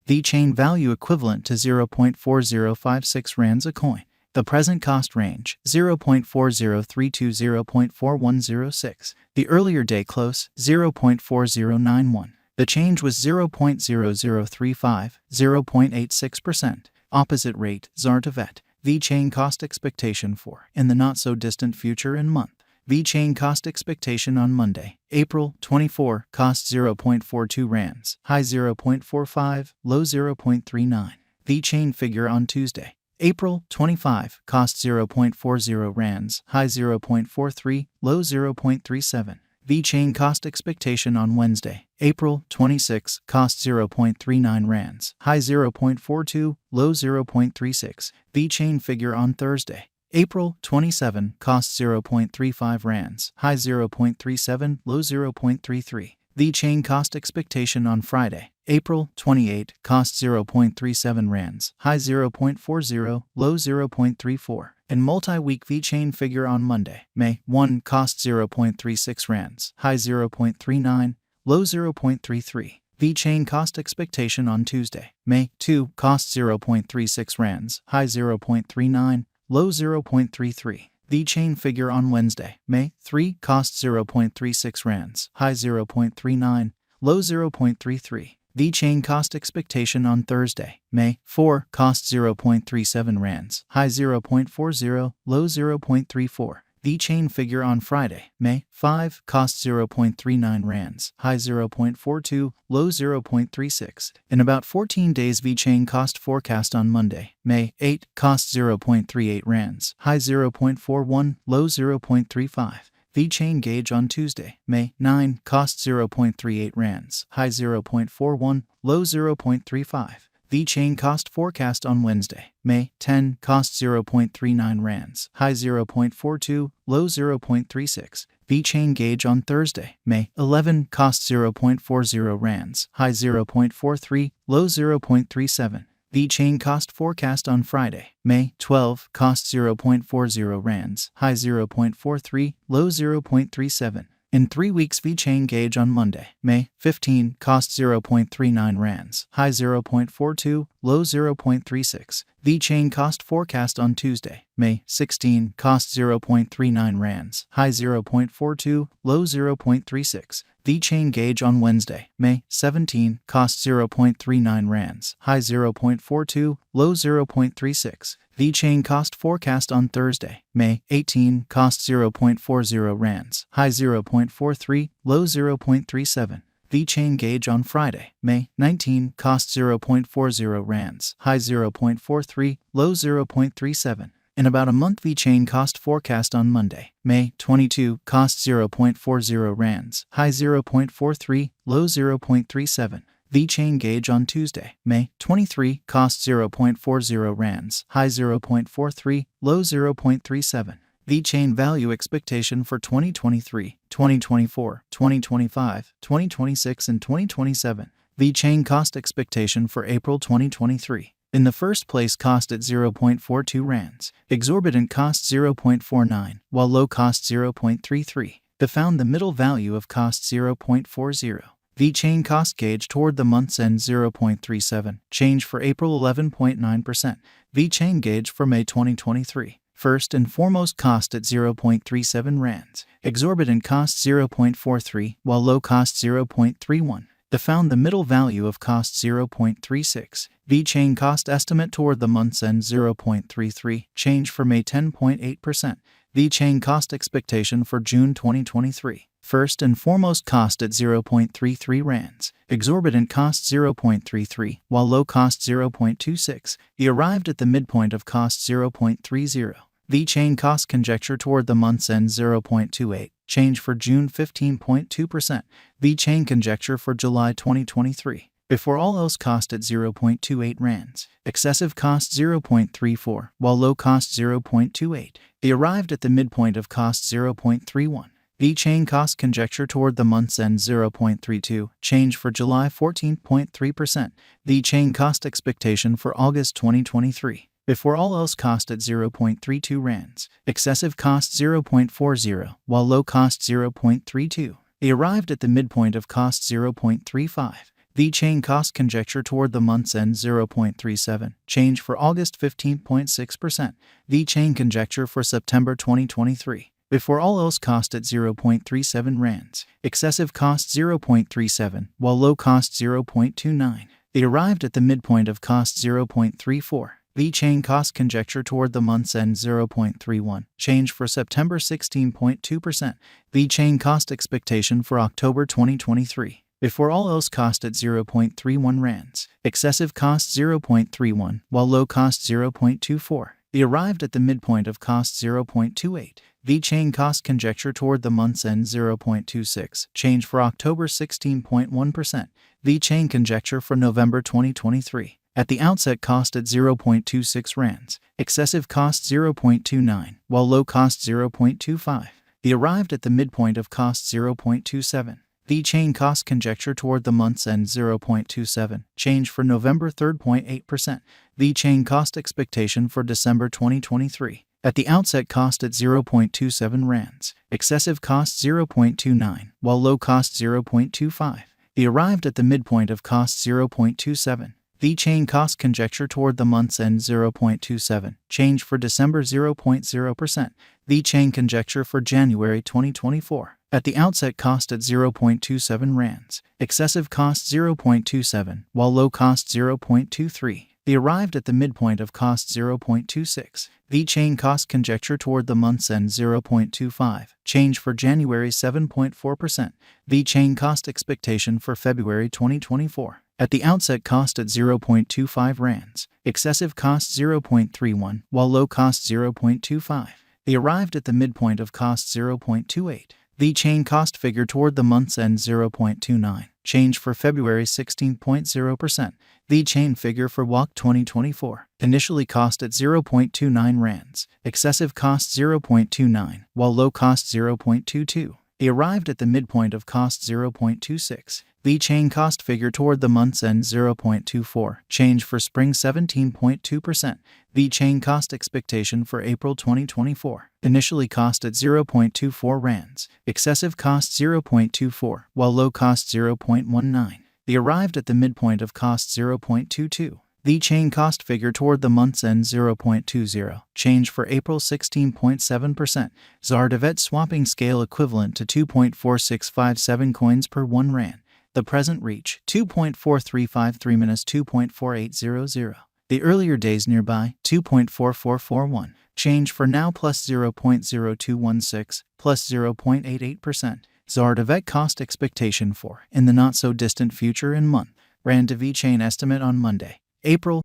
Vechain value equivalent to 0.4056 rands a coin. The present cost range, 0.4032 to 0.4106. The earlier day close, 0.4091. The change was 0.0035, 0.86%. Opposite rate, ZAR to VET. Vechain cost expectation for, in the not-so-distant future and month. Vechain cost expectation on Monday, April 24, cost 0.42 rands, high 0.45, low 0.39. Vechain figure on Tuesday, April 25, cost 0.40 rands, high 0.43, low 0.37. Vechain cost expectation on Wednesday, April 26, cost 0.39 rands, high 0.42, low 0.36. Vechain figure on Thursday, April 27, cost 0.35 rands, high 0.37, low 0.33. Vechain cost expectation on Friday, April 28, cost 0.37 rands, high 0.40, low 0.34. And multi-week Vechain figure on Monday, May 1, cost 0.36 rands, high 0.39, low 0.33. Vechain cost expectation on Tuesday, May 2, cost 0.36 rands, high 0.39, low 0.33. Vechain figure on Wednesday, May 3, cost 0.36 rands, high 0.39, low 0.33. Vechain cost expectation on Thursday, May 4, cost 0.37 rands, high 0.40, low 0.34. Vechain figure on Friday, May 5, cost 0.39 rands, high 0.42, low 0.36. In about 14 days Vechain cost forecast on Monday, May 8, cost 0.38 rands, high 0.41, low 0.35. Vechain gauge on Tuesday, May 9, cost 0.38 rands, high 0.41, low 0.35. Vechain cost forecast on Wednesday, May 10, cost 0.39 rands, high 0.42, low 0.36. Vechain gauge on Thursday, May 11, cost 0.40 rands, high 0.43, low 0.37. Vechain cost forecast on Friday, May 12, cost 0.40 rands, high 0.43, low 0.37. In 3 weeks Vechain gauge on Monday, May 15, cost 0.39 rands, high 0.42, low 0.36. Vechain cost forecast on Tuesday, May 16, cost 0.39 rands, high 0.42, low 0.36. Vechain gauge on Wednesday, May 17, cost 0.39 rands, high 0.42, low 0.36. Vechain cost forecast on Thursday, May 18, cost 0.40 rands, high 0.43, low 0.37. Vechain gauge on Friday, May 19, cost 0.40 rands, high 0.43, low 0.37. In about a month Vechain cost forecast on Monday, May 22, cost 0.40 rands, high 0.43, low 0.37. Vechain gauge on Tuesday, May 23, cost 0.40 rands, high 0.43, low 0.37. Vechain value expectation for 2023, 2024, 2025, 2026 and 2027. Vechain cost expectation for April 2023. In the first place cost at 0.42 rands, exorbitant cost 0.49, while low cost 0.33. They found the middle value of cost 0.40. Vechain cost gauge toward the month's end 0.37, change for April 11.9%. Vechain gauge for May 2023. First and foremost cost at 0.37 rands, exorbitant cost 0.43, while low cost 0.31. They found the middle value of cost 0.36. Vechain cost estimate toward the month's end 0.33, change for May 10.8%. Vechain cost expectation for June 2023. First and foremost cost at 0.33 rands, exorbitant cost 0.33, while low cost 0.26. He arrived at the midpoint of cost 0.30. Vechain cost conjecture toward the month's end 0.28, change for June 15.2%. Vechain conjecture for July 2023. Before all else cost at 0.28 rands, excessive cost 0.34, while low cost 0.28. He arrived at the midpoint of cost 0.31. Vechain cost conjecture toward the month's end 0.32, change for July 14.3%. Vechain cost expectation for August 2023. Before all else cost at 0.32 rands, excessive cost 0.40, while low cost 0.32. He arrived at the midpoint of cost 0.35. Vechain cost conjecture toward the month's end 0.37. Change for August 15.6%. Vechain conjecture for September 2023. Before all else cost at 0.37 rands. Excessive cost 0.37, while low cost 0.29. They arrived at the midpoint of cost 0.34. Vechain cost conjecture toward the month's end 0.31. Change for September 16.2%. Vechain cost expectation for October 2023. Before all else cost at 0.31 rands. Excessive cost 0.31, while low cost 0.24. They arrived at the midpoint of cost 0.28. Vechain cost conjecture toward the month's end 0.26. Change for October 16.1%. Vechain conjecture for November 2023. At the outset cost at 0.26 rands. Excessive cost 0.29, while low cost 0.25. They arrived at the midpoint of cost 0.27. Vechain cost conjecture toward the month's end 0.27. Change for November 3.8%. Vechain cost expectation for December 2023. At the outset cost at 0.27 rands. Excessive cost 0.29, while low cost 0.25. They arrived at the midpoint of cost 0.27. Vechain cost conjecture toward the month's end 0.27. Change for December 0.0%. Vechain conjecture for January 2024. At the outset cost at 0.27 rands. Excessive cost 0.27, while low cost 0.23. They arrived at the midpoint of cost 0.26. Vechain cost conjecture toward the month's end 0.25. Change for January 7.4%. Vechain cost expectation for February 2024. At the outset cost at 0.25 rands. Excessive cost 0.31, while low cost 0.25. They arrived at the midpoint of cost 0.28. Vechain cost figure toward the month's end 0.29. Change for February 16.0%. Vechain figure for WAC 2024. Initially cost at 0.29 rands. Excessive cost 0.29, while low cost 0.22. They arrived at the midpoint of cost 0.26. Vechain cost figure toward the month's end 0.24. Change for spring 17.2%. Vechain cost expectation for April 2024. Initially cost at 0.24 rands. Excessive cost 0.24, while low cost 0.19. They arrived at the midpoint of cost 0.22. Vechain cost figure toward the month's end 0.20. Change for April 16.7%. Zardevet swapping scale equivalent to 2.4657 coins per 1 rand. The present reach 2.4353 minus 2.4800. The earlier days nearby 2.4441. Change for now plus 0.0216 plus 0.88%. Zardevet cost expectation for in the not so distant future in month. Rand to Vechain estimate on Monday, April